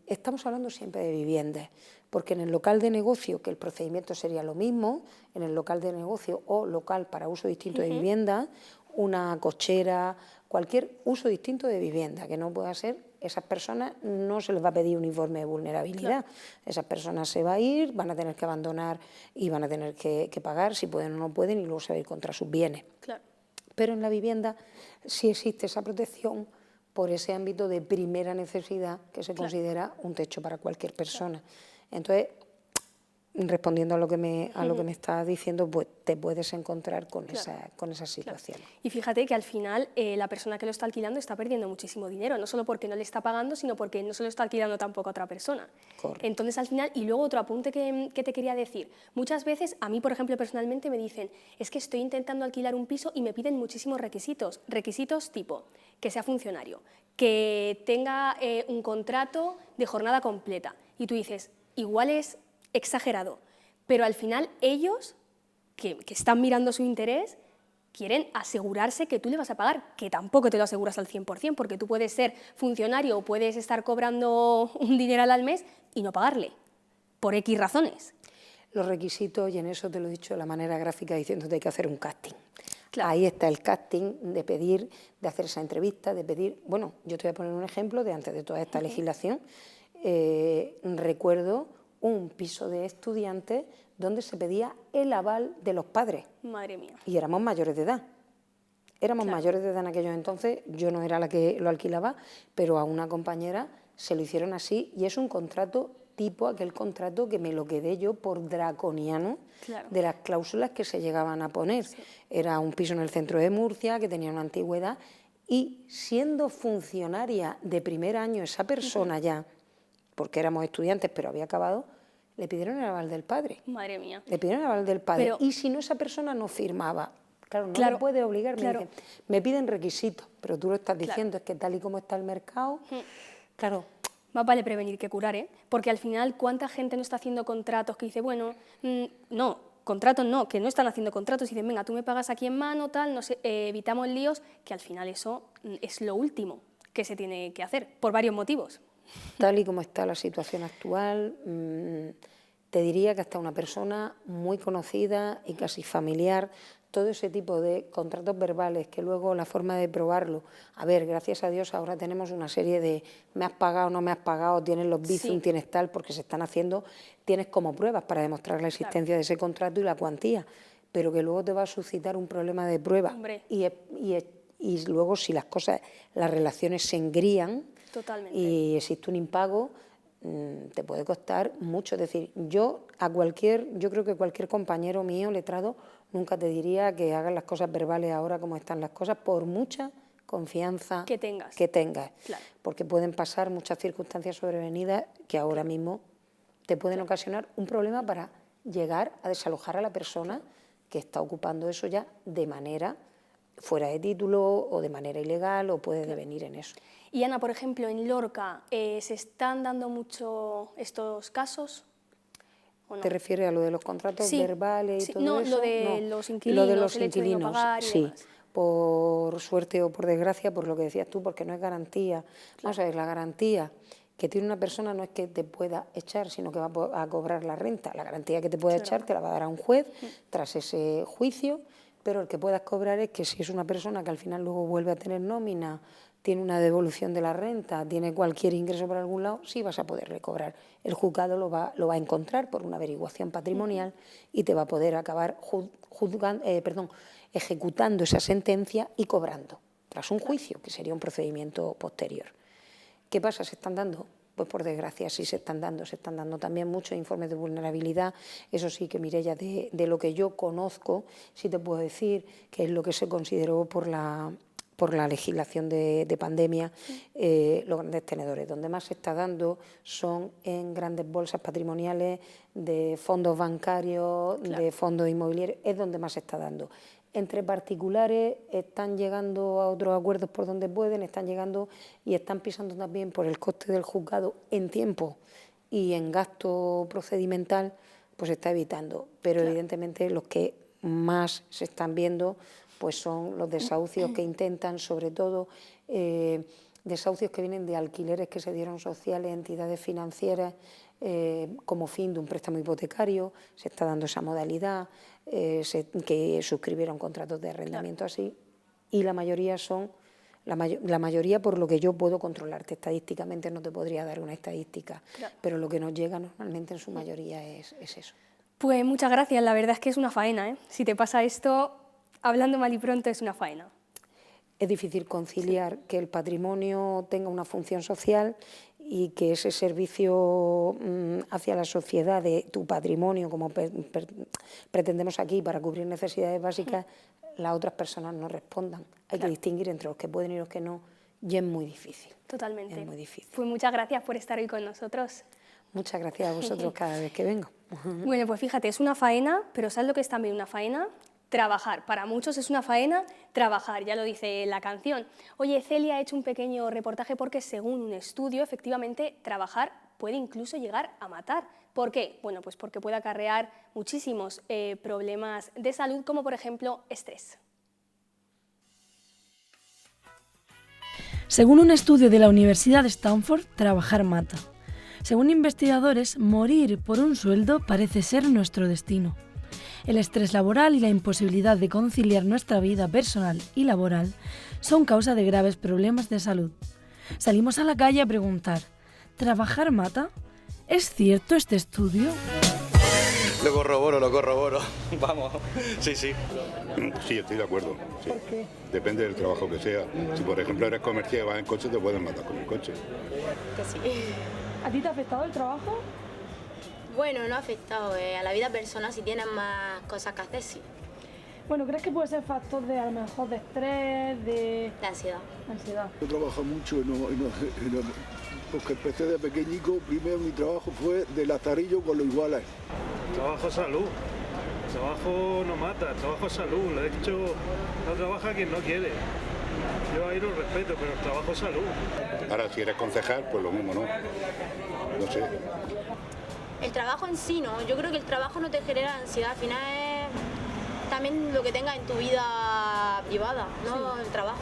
estamos hablando siempre de viviendas, porque en el local de negocio, que el procedimiento sería lo mismo, en el local de negocio o local para uso distinto de vivienda, una cochera, cualquier uso distinto de vivienda, que no pueda ser, esas personas no se les va a pedir un informe de vulnerabilidad. Claro. Esas personas se va a ir, van a tener que abandonar y van a tener que pagar, si pueden o no pueden, y luego se va a ir contra sus bienes. Claro. Pero en la vivienda sí existe esa protección por ese ámbito de primera necesidad que se considera un techo para cualquier persona. Entonces, respondiendo a lo que me estás diciendo, pues te puedes encontrar con esa situación. Claro. Y fíjate que al final la persona que lo está alquilando está perdiendo muchísimo dinero, no solo porque no le está pagando, sino porque no se lo está alquilando tampoco a otra persona. Correcto. Entonces, al final, y luego otro apunte que te quería decir, muchas veces, a mí, por ejemplo, personalmente me dicen, es que estoy intentando alquilar un piso y me piden muchísimos requisitos tipo, que sea funcionario, que tenga un contrato de jornada completa, y tú dices, igual es exagerado, pero al final ellos, que están mirando su interés, quieren asegurarse que tú le vas a pagar, que tampoco te lo aseguras al 100%, porque tú puedes ser funcionario o puedes estar cobrando un dineral al mes y no pagarle, por X razones. Los requisitos, y en eso te lo he dicho de la manera gráfica, diciéndote que hay que hacer un casting. Claro. Ahí está el casting de pedir, de hacer esa entrevista, de pedir... Bueno, yo te voy a poner un ejemplo de antes de toda esta legislación. Recuerdo un piso de estudiantes donde se pedía el aval de los padres. Madre mía. Y éramos mayores de edad. Éramos mayores de edad en aquellos entonces, yo no era la que lo alquilaba, pero a una compañera se lo hicieron así y es un contrato tipo aquel contrato que me lo quedé yo por draconiano de las cláusulas que se llegaban a poner. Sí. Era un piso en el centro de Murcia que tenía una antigüedad y siendo funcionaria de primer año esa persona ya, porque éramos estudiantes pero había acabado, le pidieron el aval del padre. Madre mía. Le pidieron el aval del padre. Pero, y si no, esa persona no firmaba. Claro, no le puede obligar. Me dicen, me piden requisitos, pero tú lo estás diciendo, es que tal y como está el mercado, claro. Más vale prevenir que curar, ¿eh? Porque al final, ¿cuánta gente no está haciendo contratos que dice, bueno, no, contratos no, que no están haciendo contratos y dicen, venga, tú me pagas aquí en mano, tal, no sé, evitamos líos, que al final eso es lo último que se tiene que hacer, por varios motivos. Tal y como está la situación actual, te diría que hasta una persona muy conocida y casi familiar, todo ese tipo de contratos verbales que luego la forma de probarlo, a ver, gracias a Dios ahora tenemos una serie de me has pagado, no me has pagado, tienes los bizum, tienes tal, porque se están haciendo, tienes como pruebas para demostrar la existencia de ese contrato y la cuantía, pero que luego te va a suscitar un problema de prueba. Y luego si las cosas, las relaciones se engrían, totalmente, y existe un impago, te puede costar mucho. Es decir, yo creo que cualquier compañero mío letrado nunca te diría que hagas las cosas verbales ahora como están las cosas, por mucha confianza que tengas. Claro. Porque pueden pasar muchas circunstancias sobrevenidas que ahora mismo te pueden ocasionar un problema para llegar a desalojar a la persona que está ocupando eso ya de manera fuera de título o de manera ilegal o puede devenir en eso. Y Ana, por ejemplo, en Lorca, ¿se están dando mucho estos casos? ¿O no? ¿Te refieres a lo de los contratos verbales y todo eso? Lo de los inquilinos, lo de los el hecho de no inquilinos, pagar y demás. Por suerte o por desgracia, por lo que decías tú, porque no es garantía. Vamos a ver, la garantía que tiene una persona no es que te pueda echar, sino que va a cobrar la renta. La garantía que te puede echar te la va a dar a un juez tras ese juicio, pero el que puedas cobrar es que si es una persona que al final luego vuelve a tener nómina, tiene una devolución de la renta, tiene cualquier ingreso por algún lado, sí vas a poder recobrar. El juzgado lo va a encontrar por una averiguación patrimonial y te va a poder acabar ejecutando esa sentencia y cobrando, tras un juicio, que sería un procedimiento posterior. ¿Qué pasa? ¿Se están dando? Pues por desgracia sí se están dando también muchos informes de vulnerabilidad. Eso sí que, Mireia, de lo que yo conozco, sí te puedo decir que es lo que se consideró por la por la legislación de pandemia, los grandes tenedores. Donde más se está dando son en grandes bolsas patrimoniales de fondos bancarios, de fondos inmobiliarios, es donde más se está dando. Entre particulares están llegando a otros acuerdos por donde pueden, están llegando y están pisando también por el coste del juzgado en tiempo y en gasto procedimental, pues se está evitando. Pero evidentemente los que más se están viendo pues son los desahucios que intentan, sobre todo desahucios que vienen de alquileres que se dieron sociales, entidades financieras, como fin de un préstamo hipotecario. Se está dando esa modalidad, que suscribieron contratos de arrendamiento así, y la mayoría son, la mayoría por lo que yo puedo controlarte estadísticamente, no te podría dar una estadística, pero lo que nos llega normalmente en su mayoría es eso. Pues muchas gracias, la verdad es que es una faena, ¿eh? Si te pasa esto, hablando mal y pronto, es una faena. Es difícil conciliar que el patrimonio tenga una función social y que ese servicio hacia la sociedad de tu patrimonio, como pretendemos aquí para cubrir necesidades básicas, las otras personas no respondan. Hay que distinguir entre los que pueden y los que no, y es muy difícil. Totalmente. Es muy difícil. Pues muchas gracias por estar hoy con nosotros. Muchas gracias a vosotros cada vez que vengo. Bueno, pues fíjate, es una faena, pero ¿sabes lo que es también una faena? Trabajar. Para muchos es una faena trabajar, ya lo dice la canción. Oye, Celia ha hecho un pequeño reportaje porque según un estudio, efectivamente, trabajar puede incluso llegar a matar. ¿Por qué? Bueno, pues porque puede acarrear muchísimos problemas de salud, como por ejemplo estrés. Según un estudio de la Universidad de Stanford, trabajar mata. Según investigadores, morir por un sueldo parece ser nuestro destino. El estrés laboral y la imposibilidad de conciliar nuestra vida personal y laboral son causa de graves problemas de salud. Salimos a la calle a preguntar, ¿trabajar mata? ¿Es cierto este estudio? Lo corroboro. Vamos, sí. Sí, estoy de acuerdo. Sí. ¿Por qué? Depende del trabajo que sea. Si por ejemplo eres comercial y vas en coche, te pueden matar con el coche. Que sí. ¿A ti te ha afectado el trabajo? Bueno, no ha afectado a la vida personal, si tienes más cosas que hacer, sí. Bueno, ¿crees que puede ser factor de a lo mejor de estrés, de ansiedad? Yo trabajo mucho porque empecé de pequeñico. Primero mi trabajo fue de lazarillo con los iguales. Trabajo salud. Trabajo no mata, trabajo salud. De hecho, no trabaja quien no quiere. Yo ahí lo respeto, pero el trabajo salud. Ahora, si eres concejal, pues lo mismo, ¿no? No sé. El trabajo en sí, ¿no? Yo creo que el trabajo no te genera ansiedad. Al final es también lo que tengas en tu vida privada, ¿no? El trabajo.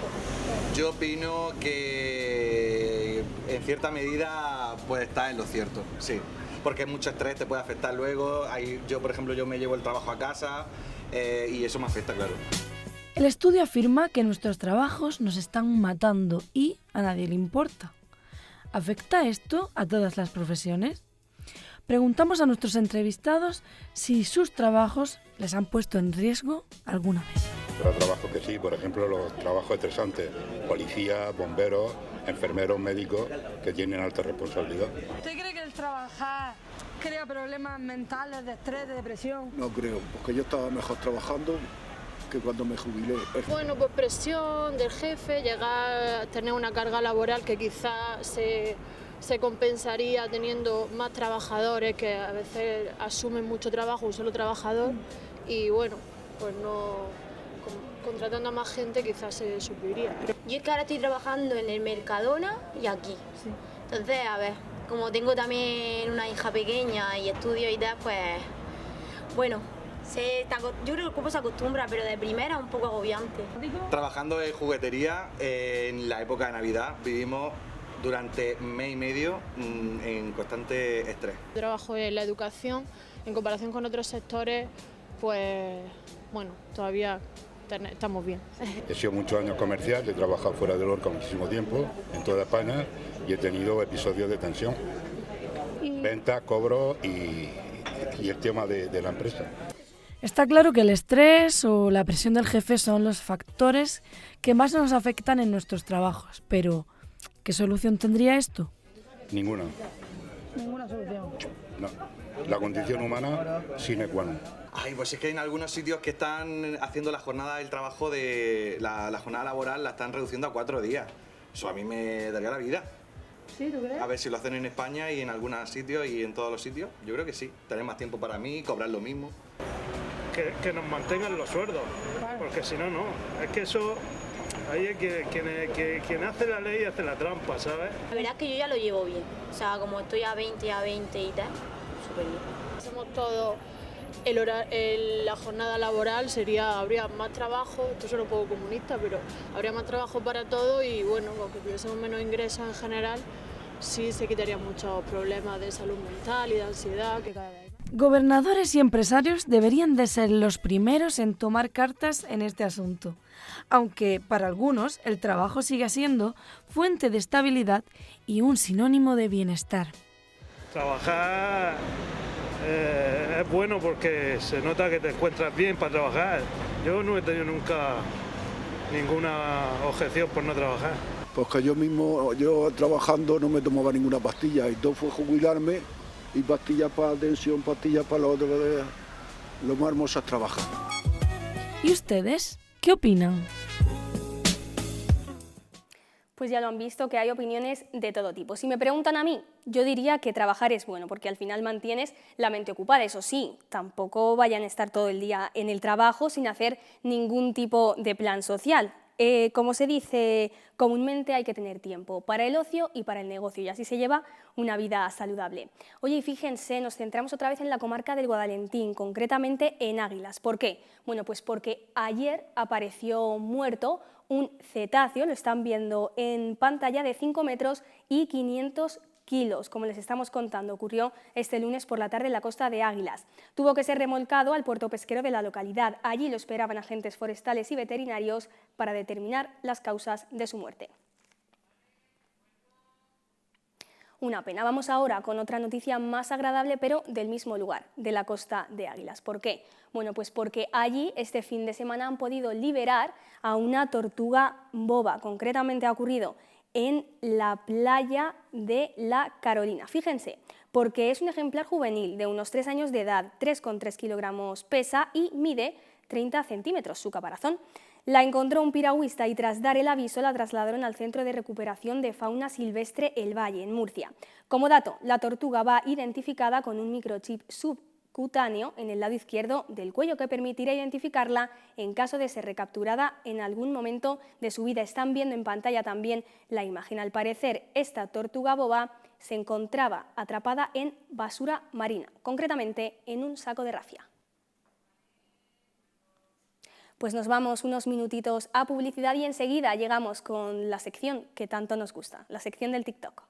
Yo opino que en cierta medida puede estar en lo cierto, sí. Porque mucho estrés te puede afectar luego. Yo, por ejemplo, yo me llevo el trabajo a casa y eso me afecta, claro. El estudio afirma que nuestros trabajos nos están matando y a nadie le importa. ¿Afecta esto a todas las profesiones? Preguntamos a nuestros entrevistados si sus trabajos les han puesto en riesgo alguna vez. Pero trabajos que sí, por ejemplo, los trabajos estresantes, policías, bomberos, enfermeros, médicos, que tienen alta responsabilidad. ¿Usted cree que el trabajar crea problemas mentales, de estrés, de depresión? No creo, porque yo estaba mejor trabajando que cuando me jubilé. Bueno, pues presión del jefe, llegar a tener una carga laboral que quizás se compensaría teniendo más trabajadores, que a veces asumen mucho trabajo, un solo trabajador, y bueno, pues no, contratando a más gente quizás se supliría. Yo es que ahora estoy trabajando en el Mercadona y aquí. Sí. Entonces, a ver, como tengo también una hija pequeña y estudio y tal, pues bueno, yo creo que el cuerpo se acostumbra, pero de primera un poco agobiante. Trabajando en juguetería en la época de Navidad vivimos durante mes y medio en constante estrés. Trabajo en la educación, en comparación con otros sectores, pues bueno, todavía estamos bien. He sido muchos años comercial, he trabajado fuera de Lorca muchísimo tiempo, en toda España, y he tenido episodios de tensión. Ventas, cobros y el tema de la empresa. Está claro que el estrés o la presión del jefe son los factores que más nos afectan en nuestros trabajos, pero ¿qué solución tendría esto? Ninguna. Ninguna solución. No. La condición humana sine qua non. Ay, pues es que hay en algunos sitios que están haciendo la jornada del trabajo de la jornada laboral, la están reduciendo a 4 días. Eso a mí me daría la vida. ¿Sí, tú crees? A ver si lo hacen en España y en algunos sitios y en todos los sitios. Yo creo que sí. Tener más tiempo para mí, cobrar lo mismo. Que nos mantengan los sueldos, porque si no, no. Es que eso, ahí es que quien hace la ley hace la trampa, ¿sabes? La verdad es que yo ya lo llevo bien. O sea, como estoy a 20 y tal, súper bien. Hacemos todo, la jornada laboral habría más trabajo, esto suena un poco comunista, pero habría más trabajo para todo y bueno, aunque tuviésemos menos ingresos en general, sí se quitarían muchos problemas de salud mental y de ansiedad que cada vez hay. Gobernadores y empresarios deberían de ser los primeros en tomar cartas en este asunto, aunque para algunos el trabajo sigue siendo fuente de estabilidad y un sinónimo de bienestar. Trabajar es bueno porque se nota que te encuentras bien para trabajar. Yo no he tenido nunca ninguna objeción por no trabajar. Pues que yo trabajando no me tomaba ninguna pastilla y todo fue jubilarme y pastillas para tensión, pastillas para lo otro. Lo más hermoso es trabajar. ¿Y ustedes qué opinan? Pues ya lo han visto, que hay opiniones de todo tipo. Si me preguntan a mí, yo diría que trabajar es bueno, porque al final mantienes la mente ocupada. Eso sí, tampoco vayan a estar todo el día en el trabajo sin hacer ningún tipo de plan social. Como se dice comúnmente, hay que tener tiempo para el ocio y para el negocio, y así se lleva una vida saludable. Oye, y fíjense, nos centramos otra vez en la comarca del Guadalentín, concretamente en Águilas. ¿Por qué? Bueno, pues porque ayer apareció muerto un cetáceo, lo están viendo en pantalla, de 5 metros y 500 kilos, como les estamos contando. Ocurrió este lunes por la tarde en la costa de Águilas. Tuvo que ser remolcado al puerto pesquero de la localidad. Allí lo esperaban agentes forestales y veterinarios para determinar las causas de su muerte. Una pena. Vamos ahora con otra noticia más agradable, pero del mismo lugar, de la costa de Águilas. ¿Por qué? Bueno, pues porque allí este fin de semana han podido liberar a una tortuga boba. Concretamente ha ocurrido en la playa de La Carolina. Fíjense, porque es un ejemplar juvenil de unos 3 años de edad, 3,3 kilogramos pesa y mide 30 centímetros su caparazón. La encontró un piragüista y tras dar el aviso la trasladaron al Centro de Recuperación de Fauna Silvestre El Valle, en Murcia. Como dato, la tortuga va identificada con un microchip subcutáneo en el lado izquierdo del cuello que permitirá identificarla en caso de ser recapturada en algún momento de su vida. Están viendo en pantalla también la imagen. Al parecer, esta tortuga boba se encontraba atrapada en basura marina, concretamente en un saco de rafia. Pues nos vamos unos minutitos a publicidad y enseguida llegamos con la sección que tanto nos gusta, la sección del TikTok.